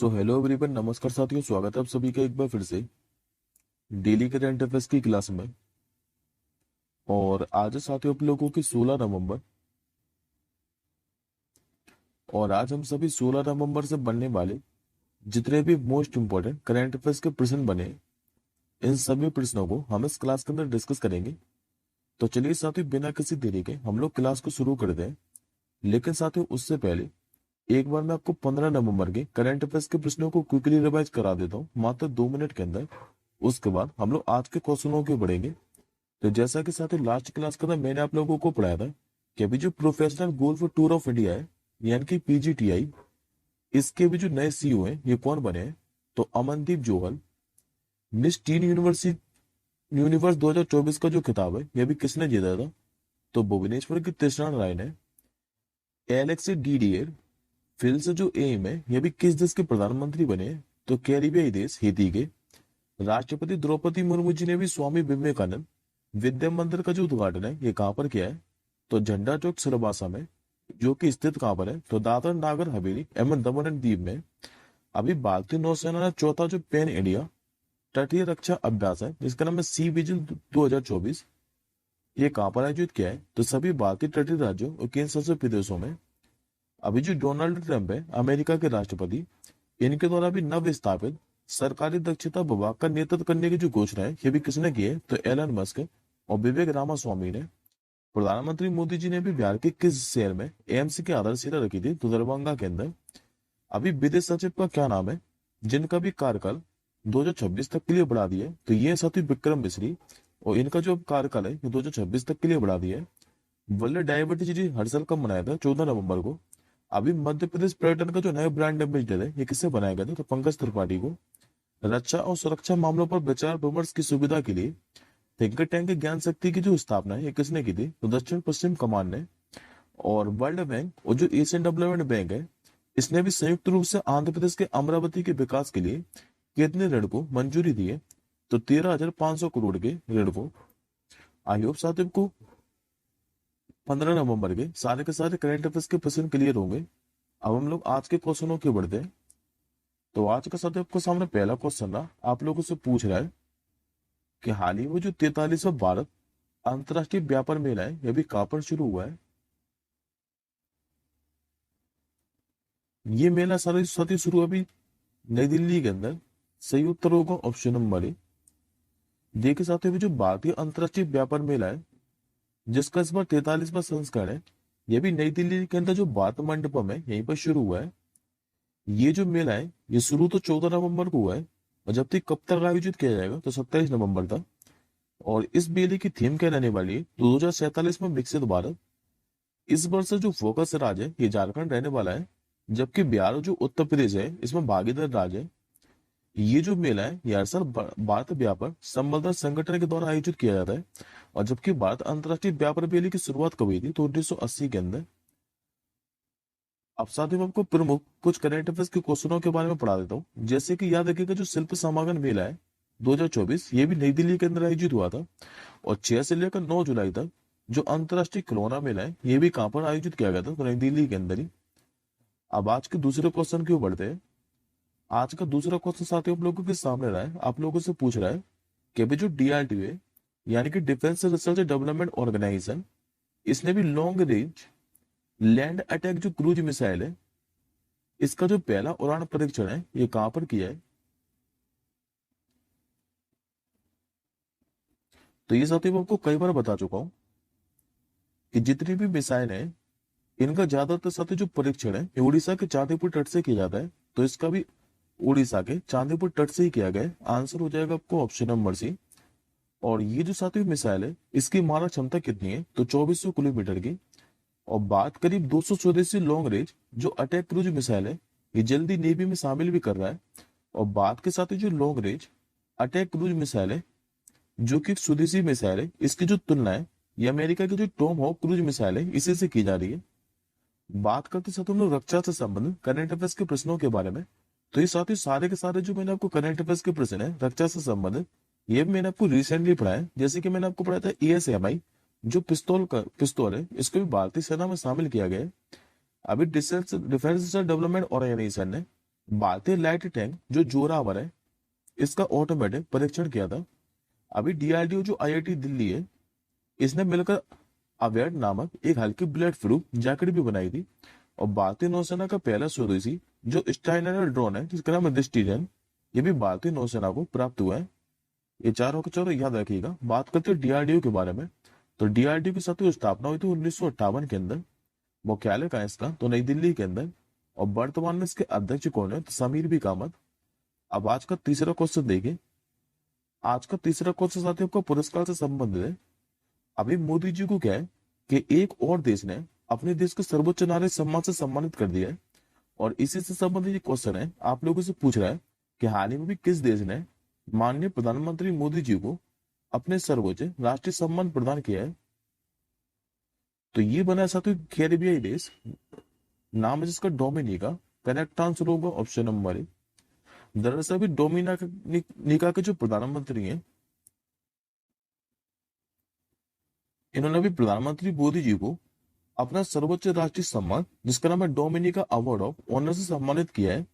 So hello everyone, नमस्कार साथियों। स्वागत है आप सभी का एक बार फिर से डेली करंट अफेयर्स की क्लास में। और आज है साथियों आप लोगों की 16 नवंबर। और आज हम सभी 16 नवंबर से बनने वाले जितने भी मोस्ट इंपोर्टेंट करंट अफेयर्स के प्रश्न बने, इन सभी प्रश्नों को हम इस क्लास के अंदर डिस्कस करेंगे। तो चलिए साथियों, बिना किसी देरी के हम लोग क्लास को शुरू कर दें। लेकिन साथियों उससे पहले एक बार मैं आपको 15 नवंबर के करंट अफेयर्स के प्रश्नों को क्विकली रिवाइज करा देता हूँ मात्र 2 मिनट के अंदर। उसके बाद हम लोग आज के क्वेश्चनों के बढ़ेंगे। तो जैसा कि साथियों लास्ट क्लास के अंदर मैंने आप लोगों को पढ़ाया था कि अभी जो professional golf tour of India है यानी कि पीजीटीआई, इसके भी जो नए सीईओ हैं ये कौन बने हैं? तो Amandeep Johal. Miss tin universe 2024 का जो खिताब है ये भी किसने जीता था? तो भुवनेश्वर की तृष्णा राय ने। Alexei Didier. फिर से जो एम है ये भी किस देश के प्रधानमंत्री बने हैं? तो कैरिबियाई देश हेती के। राष्ट्रपति द्रौपदी मुर्मू जी ने भी स्वामी विवेकानंद विद्या मंदिर का जो उद्घाटन है ये कहां पर किया है? तो झंडा चौक सिलवासा में, जो कि स्थित कहां पर है? तो दादर नागर हवेली एवं दमन एंड दीव में। अभी भारतीय नौसेना ने चौथा जो पैन इंडिया तटीय रक्षा अभ्यास है जिसका नाम है सी विजिल 2024, ये कहां पर आयोजित किया है? तो सभी भारतीय तटीय राज्यों और केंद्र शासित प्रदेशों में। अभी जो डोनाल्ड ट्रंप है अमेरिका के राष्ट्रपति, इनके द्वारा भी नव स्थापित सरकारी दक्षता विभाग का नेतृत्व करने की जो घोषणा है ये भी किसने की है? तो एलन मस्क और विवेक रामास्वामी ने। प्रधानमंत्री मोदी जी ने भी बिहार के किस शहर में एम्स की आधारशिला रखी थी? तो दरभंगा के अंदर। अभी विदेश सचिव का क्या नाम है जिनका भी कार्यकाल 2026 तक के लिए बढ़ा दिया है? तो ये साथी विक्रम मिश्री, और इनका जो कार्यकाल है ये 2026 तक के लिए बढ़ा दिया है। वर्ल्ड डायबिटीज डे हर साल कब मनाया था? 14 नवंबर को। अभी मध्य प्रदेश पर्यटन का जो नया ब्रांड एम्बेसडर है ये किससे बनाया गया था? तो पंकज त्रिपाठी को। रक्षा और सुरक्षा मामलों पर विचार विमर्श की सुविधा के लिए थिंक टैंक ज्ञान शक्ति की जो स्थापना है ये किसने की थी? तो दक्षिण पश्चिम कमान ने। और वर्ल्ड बैंक और जो एशियन डेवलपमेंट बैंक है इसने भी संयुक्त रूप से आंध्र प्रदेश के अमरावती के विकास के लिए कितने ऋण को मंजूरी दी है? तो 13,500 करोड़ के ऋण को। आई होप साथियों को 15 नवंबर के सारे करंट अफेयर्स के प्रश्न क्लियर होंगे। अब हम लोग आज के क्वेश्चनों के बढ़ते हैं। तो आज का साथियों आपको सामने पहला क्वेश्चन ना आप लोगों से पूछ रहा है कि हाल ही में जो 43वां भारत अंतरराष्ट्रीय व्यापार मेला है यह भी कहां पर शुरू हुआ है? ये मेला सारे साथी शुरू हुआ अभी नई दिल्ली के अंदर। सही उत्तर होगा ऑप्शन नंबर ए। देखिए साथियों, जो भारतीय अंतरराष्ट्रीय व्यापार मेला है जिसका इस बार 43वां संस्करण है, यह भी नई दिल्ली के अंदर जो भारत मंडपम है यहीं पर शुरू हुआ है। ये जो मेला है ये शुरू तो 14 नवंबर को हुआ है, और जब तक कब तक आयोजित किया जाएगा? तो 27 नवंबर तक। और इस मेले की थीम क्या रहने वाली है? 2047 में विकसित भारत। इस वर्ष से जो फोकस राज्य है ये झारखंड रहने वाला है, जबकि बिहार और जो उत्तर प्रदेश है इसमें भागीदार राज्य है। ये जो मेला है ये हर साल भारत व्यापार संवर्धन संगठन के द्वारा आयोजित किया जाता है। और जबकि भारत अंतर्राष्ट्रीय व्यापार मेले की शुरुआत कब हुई थी? तो 1980 के अंदर। अब साथ ही मैं आपको प्रमुख कुछ करंट अफेयर्स के क्वेश्चनों के बारे में पढ़ा देता हूँ। जैसे कि याद रखिएगा, जो शिल्प समागम मेला है 2024 ये भी नई दिल्ली के अंदर आयोजित हुआ था। और 6 से लेकर 9 जुलाई तक जो अंतर्राष्ट्रीय खिलौना मेला है ये भी कहां पर आयोजित किया गया था? तो नई दिल्ली के अंदर ही। अब आज के दूसरे क्वेश्चन की ओर बढ़ते हैं। आज का दूसरा क्वेश्चन साथियों आप लोगों के सामने रहा है, आप लोगों से पूछ रहा है कि अभी जो डीआरडीओ है यानी कि डिफेंस रिसर्च डेवलपमेंट ऑर्गेनाइजेशन, इसने भी लॉन्ग रेंज लैंड अटैक जो क्रूज मिसाइल है इसका जो पहला उड़ान परीक्षण है ये कहां पर किया है? तो ये साथियों मैं आपको कई बार बता चुका हूं कि जितनी भी मिसाइल है इनका ज्यादातर साथी जो परीक्षण है ये उड़ीसा के चांदीपुर तट से किया जाता है। तो इसका भी उड़ीसा के चांदीपुर तट से ही किया गया है। आंसर हो जाएगा आपको ऑप्शन नंबर सी। और ये जो सातवीं मिसाइल है इसकी मारक क्षमता कितनी है? तो 2400 किलोमीटर की। और बात करीब 200 स्वदेशी लॉन्ग रेंज जो अटैक क्रूज मिसाइल है ये जल्दी नेवी में शामिल भी कर रहा है। और बात के साथ ही जो long range attack cruise missile है जो कि स्वदेशी मिसाइल है, इसकी जो तुलना है ये अमेरिका की जो टॉम हॉक क्रूज मिसाइल है इसी से की जा रही है। बात करते साथ हम लोग रक्षा से संबंधित करंट अफेयर्स के प्रश्नों के बारे में। तो ये साथ ही सारे के सारे जो मैंने आपको करंट अफेयर्स के प्रश्न है रक्षा से संबंधित, ये भी मैंने आपको रिसेंटली पढ़ा है। जैसे कि मैंने आपको पढ़ाया था ESMI जो पिस्तौल है इसको भी भारतीय सेना में शामिल किया गया है। अभी डिफेंस रिसर्च डेवलपमेंट ऑर्गेनाइजेशन ने भारतीय लाइट टैंक जो जोरावर है, इसका ऑटोमेटिक परीक्षण किया था अभी डीआरडीओ जो आईआईटी दिल्ली है, इसने मिलकर अवेयर नामक एक हल्की बुलेट प्रूफ जैकेट भी बनाई थी। और भारतीय नौसेना का पहला स्वदेशी जो स्टाइनर ड्रोन है जिसका नाम है दृष्टिजन, ये भी भारतीय नौसेना को प्राप्त हुआ है। ये चारों के चारों याद रखिएगा। बात करते हैं डीआरडीओ के बारे में, तो डीआरडीओ की सत्य स्थापना हुई थी 1958 के अंदर। मुख्यालय का है इसका तो नई दिल्ली के अंदर। और वर्तमान में इसके अध्यक्ष कौन है, तो समीर बी कामत। अब आज का तीसरा क्वेश्चन देखिए। आज का तीसरा क्वेश्चन साथियों आपका पुरस्कार से संबंधित है। अभी मोदी जी को क्या है कि एक और देश ने अपने देश को सर्वोच्च नागरिक सम्मान से सम्मानित कर दिया है। और इसी से संबंधित ये क्वेश्चन है, आप लोगों से पूछ रहा है कि हाल ही में भी किस देश ने माननीय प्रधानमंत्री मोदी जी को अपने सर्वोच्च राष्ट्रीय सम्मान प्रदान किया है। तो ये बना साथियों कैरिबियाई देश, नाम है जिसका डोमिनिका। करेक्ट आंसर होगा ऑप्शन नंबर ए। दरअसल भी डोमिनिका के जो प्रधानमंत्री हैं, इन्होंने भी प्रधानमंत्री मोदी जी को अपना सर्वोच्च राष्ट्रीय सम्मान जिसका नाम है डोमिनिका अवार्ड ऑफ ऑनर से सम्मानित किया है।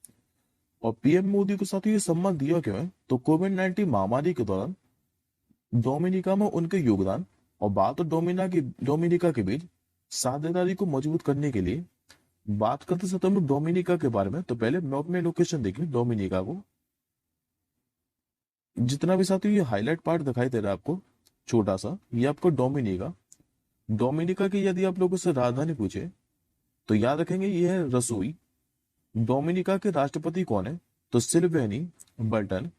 और पीएम मोदी को साथ ही ये सम्मान दिया क्यों है, तो कोविड-19 महामारी के दौरान डोमिनिका में उनके योगदान और बात और डोमिनिका के बीच साझेदारी को मजबूत करने के लिए। बात करते समय हम डोमिनिका के बारे में, तो पहले मैप में लोकेशन देखिए डोमिनिका को। जितना भी साथियों ये हाईलाइट पार्ट दिखाई दे रहा है आपको छोटा सा, ये आपको डोमिनिका। डोमिनिका की यदि आप लोगों से राजधानी पूछे तो याद रखेंगे ये है रसोई। डोमिनिका के राष्ट्रपति कौन है, तो सिल्वेनी बर्टन।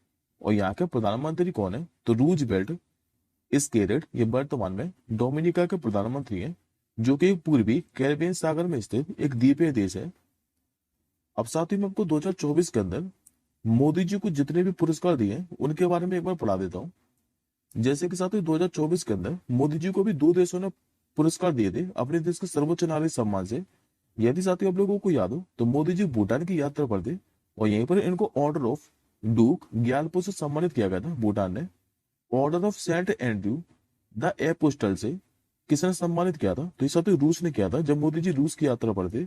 और यहाँ के प्रधानमंत्री कौन है, तो रूजवेल्ट स्केरेट। ये वर्तमान में डोमिनिका के प्रधानमंत्री हैं, जो कि पूर्वी कैरिबियन सागर में स्थित एक द्वीपीय देश है। अब साथ ही मैं आपको 2024 के अंदर मोदी जी को जितने भी पुरस्कार दिए उनके बारे में एक बार पढ़ा देता हूँ। जैसे कि साथियों 2024 के अंदर मोदी जी को भी दो देशों ने पुरस्कार दिए थे अपने देश के सर्वोच्च नागरिक सम्मान से। यदि साथियों आप लोगों को याद हो तो मोदी जी भूटान की यात्रा पर थे और यहीं पर इनको ऑर्डर ऑफ डूक ग्यालपो से सम्मानित किया गया था भूटान ने। Order of Saint Andrew the Apostle से किसने सम्मानित किया था, तो ये साथियों रूस ने किया था जब मोदी जी रूस की यात्रा पर थे।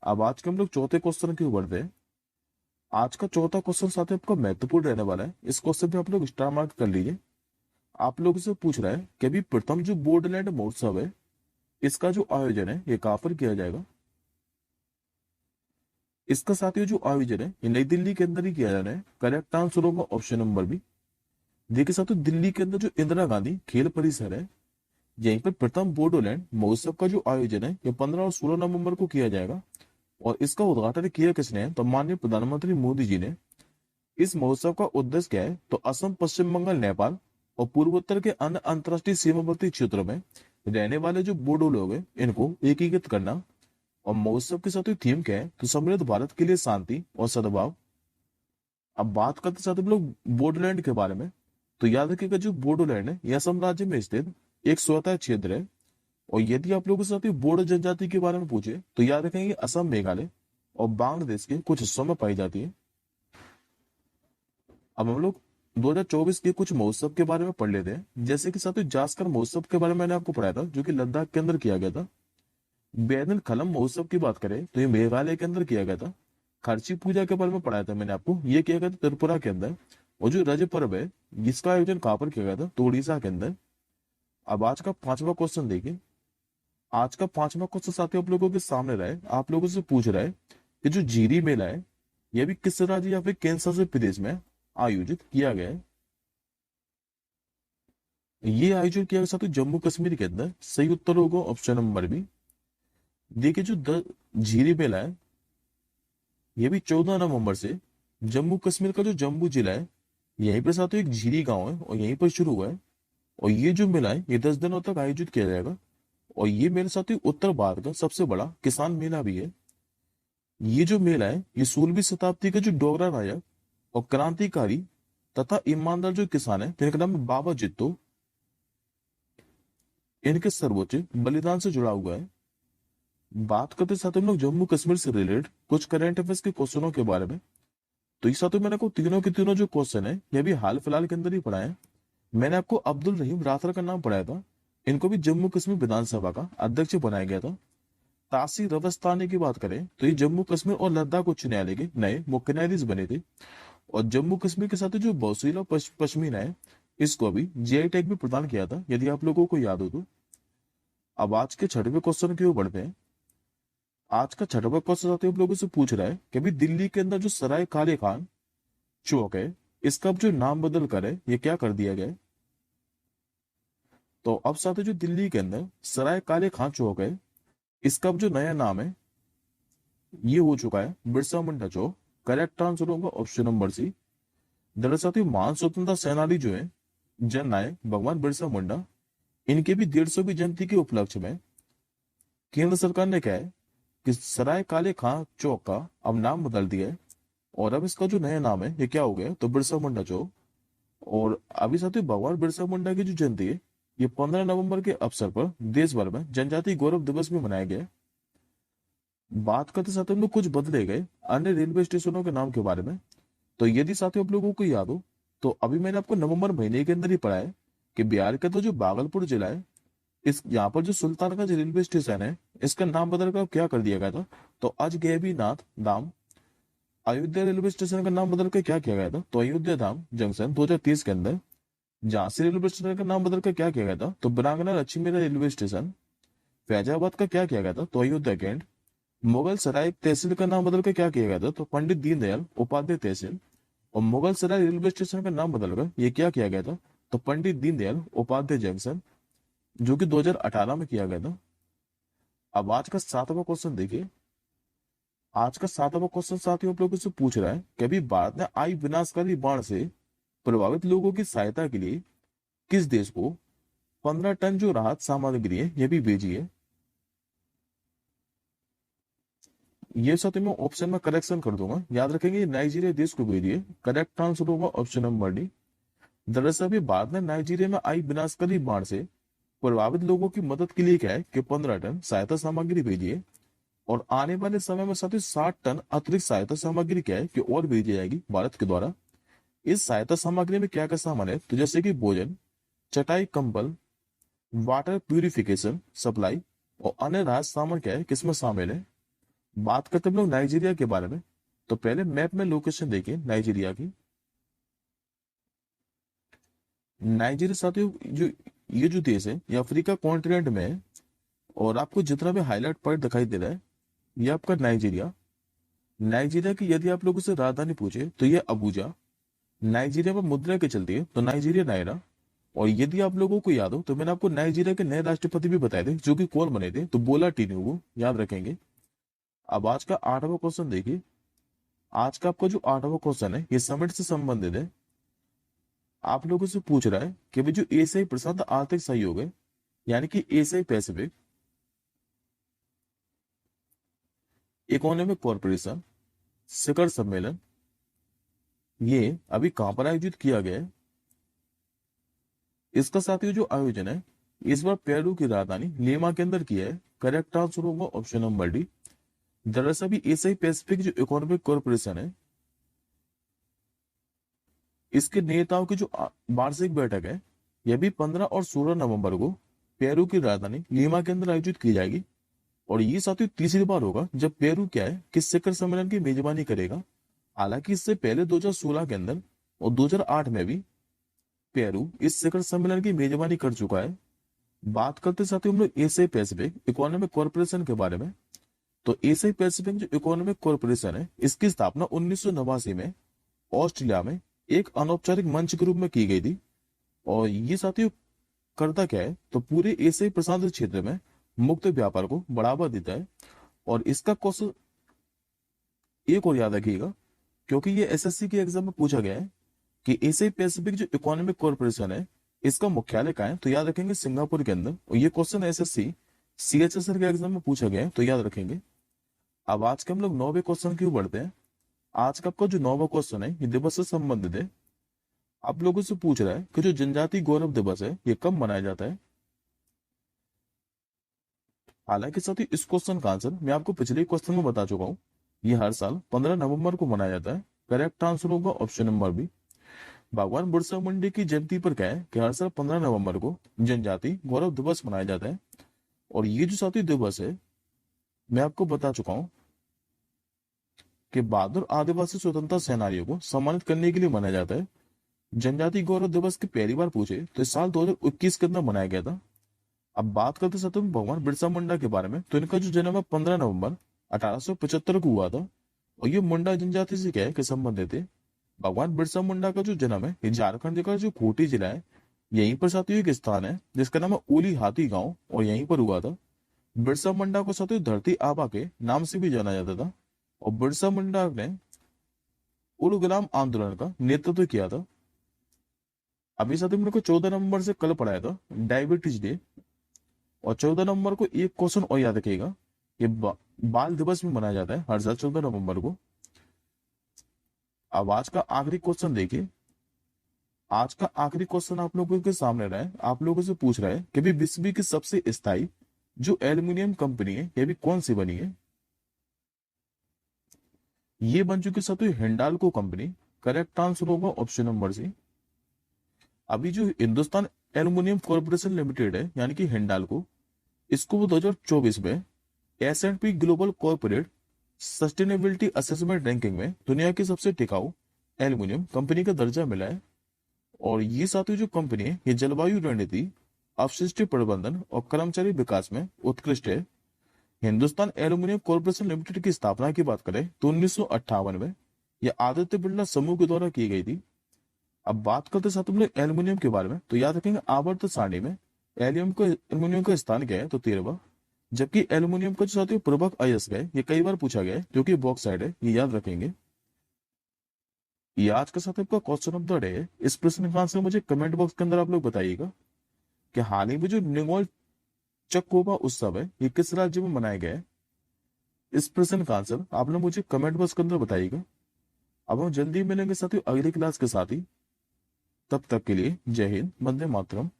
अब आज के हम लोग चौथे क्वेश्चन की ओर बढ़ते हैं। आज का चौथा क्वेश्चन साथियों आपका महत्वपूर्ण रहने वाला है। इस क्वेश्चन पे आप लोग स्टार मार्क कर लीजिए। आप लोगों से पूछ रहा है कि अभी प्रथम जो बोडोलैंड महोत्सव है, इसका जो आयोजन है ये कहां पर किया जाएगा। इसका साथियों जो आयोजन है ये नई दिल्ली के अंदर ही किया जाना है। करेक्ट आंसर होगा ऑप्शन नंबर बी। देखिए साथियों दिल्ली के अंदर जो इंदिरा गांधी खेल परिसर है, यहीं पर प्रथम बोडोलैंड महोत्सव का जो आयोजन है ये 15 और 16 नवंबर को किया जाएगा। और इसका उद्घाटन किया किसने है, तो माननीय प्रधानमंत्री मोदी जी ने। इस महोत्सव का उद्देश्य क्या है, तो असम, पश्चिम बंगाल, नेपाल और पूर्वोत्तर के अन्य अंतर्राष्ट्रीय सीमावर्ती क्षेत्रों में रहने वाले जो बोडो लोग हैं इनको एकीकृत करना। और महोत्सव के साथ थीम क्या है, तो समृद्ध भारत के लिए शांति और सद्भाव। अब बात करते साथ हम लोग बोडोलैंड के बारे में, तो याद रखिएगा जो बोडोलैंड है यह असम राज्य में स्थित एक स्वतः क्षेत्र है। और यदि आप लोगों के साथ बोडो जनजाति के बारे में पूछे तो याद रखेंगे असम, मेघालय और बांग्लादेश के कुछ हिस्सों में पाई जाती है। अब हम लोग 2024 के कुछ महोत्सव के बारे में पढ़ लेते हैं। जैसे कि साथियों जास्कर महोत्सव के बारे में मैंने आपको पढ़ाया था जो कि लद्दाख के अंदर किया गया था। बैदल खलम महोत्सव की बात करें तो ये मेघालय के अंदर किया गया था। खर्ची पूजा के बारे में पढ़ाया था मैंने आपको, ये किया गया था त्रिपुरा के अंदर। और जो रज पर्व है इसका आयोजन कहां पर किया गया था, तो उड़ीसा के अंदर। अब आज का पांचवा क्वेश्चन देखिए। आज का पांचवा क्वेश्चन साथियों आप लोगों के सामने रहा है, आप लोगों से पूछ रहा है कि जो जीरी मेला है यह भी किस राज्य या फिर केंद्र शासित प्रदेश में आयोजित किया गया है। ये आयोजन किया गया साथियों जम्मू कश्मीर के अंदर। सही उत्तर होगा ऑप्शन नंबर बी। देखिए जो झीरी मेला है ये भी 14 नवंबर से जम्मू कश्मीर का जो जम्मू जिला है यहीं पर साथियों एक झीरी गांव है और यहीं पर शुरू हुआ है। और ये जो मेला है ये 10 दिनों तक आयोजित किया जाएगा। और ये मेला साथियों उत्तर भारत का सबसे बड़ा किसान मेला भी है। ये जो मेला है ये 16वीं शताब्दी के जो डोगरा नायक और क्रांतिकारी तथा ईमानदार जो किसान है जिनका नाम है बाबा जित्तो, इनके सर्वोच्च बलिदान से जुड़ा हुआ है। बात करते साथ हम लोग जम्मू कश्मीर से रिलेटेड कुछ करंट अफेयर्स के क्वेश्चनों के बारे में। तो इस साथ मैंने आपको तीनों के तीनों जो क्वेश्चन है ये भी हाल फिलहाल के अंदर ही पढ़ा है। मैंने आपको अब्दुल रहीम राठौर का नाम पढ़ाया था, इनको भी जम्मू कश्मीर विधानसभा का अध्यक्ष बनाया गया था। तासीर अवस्थानी की बात करें तो ये जम्मू कश्मीर और लद्दाख उच्च न्यायालय के नए मुख्य न्यायाधीश बने थे। और जम्मू कश्मीर के साथ जो बौसीला पश्मीना है, इसको अभी जीआई टैग भी प्रदान किया था, यदि आप लोगों को याद हो तो। अब आज के छठवें क्वेश्चन की ओर बढ़ते हैं। आज का छठवां क्वेश्चन आते हम लोगों से पूछ रहा है कि अभी दिल्ली के अंदर जो सराय काले खान चौक है, इसका अब जो नाम बदल कर है ये क्या कर दिया गया है। तो अब साथ जो दिल्ली के अंदर सराय काले खान चौक है, इसका अब जो नया नाम है ये हो चुका है बिरसा मुंडा चौक। करेक्ट आंसर होगा ऑप्शन नंबर सी। दरअसल महान स्वतंत्रता सेनानी जो है जन नायक भगवान बिरसा मुंडा, इनके भी 150वीं जयंती के उपलक्ष्य में केंद्र सरकार ने कहा है कि सराय काले खां चौक का अब नाम बदल दिया है। और अब इसका जो नया नाम है ये क्या हो गया, तो बिरसा मुंडा चौक। और अभी साथियों भगवान बिरसा मुंडा की जो जयंती है ये 15 नवंबर के अवसर पर देश भर में जनजातीय गौरव दिवस में मनाया गया है। बात करते साथ हम लोग कुछ बदले गए अन्य रेलवे स्टेशनों के नाम के बारे में। तो यदि साथियों आप लोगों को याद हो तो अभी मैंने आपको नवंबर महीने के अंदर ही पढ़ा है कि बिहार का तो जो भागलपुर जिला है, इस यहाँ पर जो सुल्तानगंज रेलवे स्टेशन है इसका नाम बदल कर क्या कर दिया गया था, तो अजगैबी नाथ धाम। अयोध्या रेलवे स्टेशन का नाम बदल कर क्या किया गया था, तो अयोध्या धाम जंक्शन 2030 के अंदर। झांसी रेलवे स्टेशन का नाम बदल कर क्या किया गया था, तो बरांगना लक्ष्मी रेलवे स्टेशन। फैजाबाद का क्या किया गया था, तो अयोध्या कैंट। मुगल सराय तहसील का नाम बदल कर क्या किया गया था, तो पंडित दीनदयाल उपाध्याय तहसील। और मुगल सराय रेलवे स्टेशन का नाम बदलकर ये क्या किया गया था, तो पंडित दीनदयाल उपाध्याय जंक्शन, जो कि 2018 में किया गया था। अब आज का सातवां क्वेश्चन देखिए। आज का सातवां क्वेश्चन साथियों आप लोगों से पूछ रहा है कि अभी भारत ने आई विनाशकारी बाढ़ से प्रभावित लोगों की सहायता के लिए किस देश को 15 टन जो राहत सामग्री है ये भी भेजी है। ये साथियों मैं ऑप्शन में करेक्शन कर दूंगा, याद रखेंगे नाइजीरिया देश को भेजी है। करेक्ट आंसर होगा ऑप्शन नंबर डी। दरअसल अभी भारत ने नाइजीरिया में आई विनाशकारी बाढ़ से प्रभावित लोगों की मदद के लिए क्या है कि 15 टन सहायता सामग्री भेजी है। और आने वाले समय में साथ ही 60 टन अतिरिक्त सहायता सामग्री क्या है कि और भेजी जाएगी भारत के द्वारा। इस सहायता सामग्री में क्या क्या सामान है, तो जैसे कि भोजन, चटाई, कंबल, वाटर प्यूरिफिकेशन सप्लाई और अन्य राहत सामान क्या है किसमें शामिल है। बात करते हैं हम लोग नाइजीरिया के बारे में। तो पहले मैप में लोकेशन देखिए नाइजीरिया की। नाइजीरिया साथियों जो ये जो देश है ये अफ्रीका कॉन्टिनेंट में है। और आपको जितना भी हाईलाइट पॉइंट दिखाई दे रहा है ये आपका नाइजीरिया। नाइजीरिया की यदि आप लोगों से राजधानी पूछे तो ये अबूजा। नाइजीरिया में मुद्रा के चलती है तो नाइजीरिया नायरा। और यदि आप लोगों को याद हो तो मैंने आपको नाइजीरिया के नए राष्ट्रपति भी बताए थे जो कि कौन बने थे, तो बोला टिनुबू, याद रखेंगे। अब आज का आठवां क्वेश्चन देखिए। आज का आपका जो आठवां क्वेश्चन है ये समिट से संबंधित है। आप लोगों से पूछ रहा है कि भाई जो एशियाई प्रशांत आर्थिक सहयोग है यानी कि एशियाई पैसिफिक इकोनॉमिक कॉरपोरेशन शिखर सम्मेलन ये अभी कहां पर आयोजित किया गया है। इसका साथियों जो आयोजन है इस बार पेरू की राजधानी लीमा के अंदर किया है। करेक्ट आंसर होगा ऑप्शन नंबर डी। दरअसल भी एशियाई पैसिफिक जो इकोनॉमिक कॉरपोरेशन है इसके नेताओं की जो वार्षिक बैठक है यह भी 15 और 16 नवंबर को पेरू की राजधानी लीमा के अंदर आयोजित की जाएगी। और ये साथियों तीसरी बार होगा जब पेरू क्या है कि शिखर सम्मेलन की मेजबानी करेगा। हालांकि इससे पहले 2016 के अंदर और 2008 में भी पेरू इस शिखर सम्मेलन की मेजबानी कर चुका है। बात करते साथियों हम लोग एशियाई पैसिफिक इकोनॉमिक कॉरपोरेशन के बारे में। तो एशियाई पैसिफिक जो इकोनॉमिक कॉरपोरेशन है इसकी स्थापना 1989 में ऑस्ट्रेलिया में एक अनौपचारिक मंच के रूप में की गई थी। और ये साथियों करता क्या है, तो पूरे एशियाई प्रशांत क्षेत्र में मुक्त व्यापार को बढ़ावा देता है। और इसका क्वेश्चन एक और याद रखिएगा क्योंकि ये एसएससी के एग्जाम में पूछा गया है कि एशियाई पैसिफिक जो इकोनॉमिक कॉरपोरेशन है इसका मुख्यालय कहाँ है, तो याद रखेंगे सिंगापुर के अंदर। और ये क्वेश्चन एसएससी सीएचएसआर के एग्जाम में पूछा गया है तो याद रखेंगे। अब आज के हम लोग 9वें क्वेश्चन की ओर बढ़ते हैं। आज का आपका जो 9वां क्वेश्चन है ये दिवस से संबंधित है। आप लोगों से पूछ रहा है कि जो जनजातीय गौरव दिवस है ये कब मनाया जाता है। हालांकि साथियों इस क्वेश्चन का आंसर मैं आपको पिछले क्वेश्चन में बता चुका हूँ। ये हर साल 15 नवंबर को मनाया जाता है। करेक्ट आंसर होगा ऑप्शन नंबर बी। भगवान बिरसा मुंडा की जयंती पर क्या है कि हर साल 15 नवंबर को जनजाति गौरव दिवस मनाया जाता है। और ये जो साथी दिवस है मैं आपको बता चुका हूं कि बहादुर आदिवासी स्वतंत्रता सेनानियों को सम्मानित करने के लिए मनाया जाता है। जनजाति गौरव दिवस की पहली बार पूछे तो इस साल 2021 के अंदर मनाया गया था। अब बात करते सत्य में भगवान बिरसा मुंडा के बारे में, तो इनका जो जन्म है 15 नवंबर 1875 को हुआ था। और ये मुंडा जनजाति से क्या है कि संबंधित है। भगवान बिरसा मुंडा का जो जन्म है ये झारखंड का जो खूंटी जिला है, यहीं पर साथियों एक स्थान है जिसका नाम है ओली हाथी गांव, और यहीं पर हुआ था। बिरसा मुंडा को साथियों धरती आबा के नाम से भी जाना जाता था। और बिरसा मुंडा ने उल गुलाम आंदोलन का नेतृत्व किया था। अभी साथियों मेरे को 14 नवंबर से कल पढ़ाया था डायबिटीज डे। और 14 नवंबर को एक क्वेश्चन और याद रखिएगा, ये बाल दिवस भी मनाया जाता है हर साल 14 नवंबर को। अब आज का आखिरी क्वेश्चन देखिए। आज का आखिरी क्वेश्चन आप लोगों के सामने रहा है, आप लोगों से पूछ रहा है कि भी विश्व की सबसे स्थायी जो एल्यूमिनियम कंपनी है ये भी कौन सी बनी है। ये बन चुकी साथियों हिंडाल्को कंपनी। करेक्ट आंसर होगा ऑप्शन नंबर सी। अभी जो हिंदुस्तान एल्यूमिनियम कॉर्पोरेशन लिमिटेड है यानी कि हिंडाल्को, इसको वो 2024 में S&P global corporate sustainability assessment ranking में दुनिया की सबसे टिकाऊ एल्यूमिनियम कंपनी का दर्जा मिला है। और ये साथियों जो कंपनी है ये जलवायु रणनीति, अपशिष्ट प्रबंधन और कर्मचारी विकास में उत्कृष्ट है। हिंदुस्तान एल्यूमिनियम कॉर्पोरेशन लिमिटेड की स्थापना की बात करें तो 1958 में यह आदित्य बिरला समूह के द्वारा की गई थी। अब बात करते साथ हम लोग एल्यूमिनियम के बारे में, तो याद रखेंगे आवर्त सारणी में एल्यूमिनियम का स्थान क्या है, तो 13वां। जबकि एल्यूमिनियम का जो साथियों पूर्वक अयस्क है ये कई बार पूछा गया है जो कि बॉक्साइट है, ये याद रखेंगे। ये आज का साथियों का क्वेश्चन ऑफ द डे है। इस प्रश्न का आंसर मुझे कमेंट बॉक्स के अंदर आप लोग बताइएगा कि हाल ही में जो निगोल चक्कोबा उत्सव है ये किस राज्य में मनाया गया है। इस प्रश्न का आंसर आप लोग मुझे कमेंट बॉक्स के अंदर बताइएगा। अब हम जल्दी मिलेंगे साथियों अगली क्लास के साथ ही। तब तक के लिए जय हिंद, वंदे मातरम।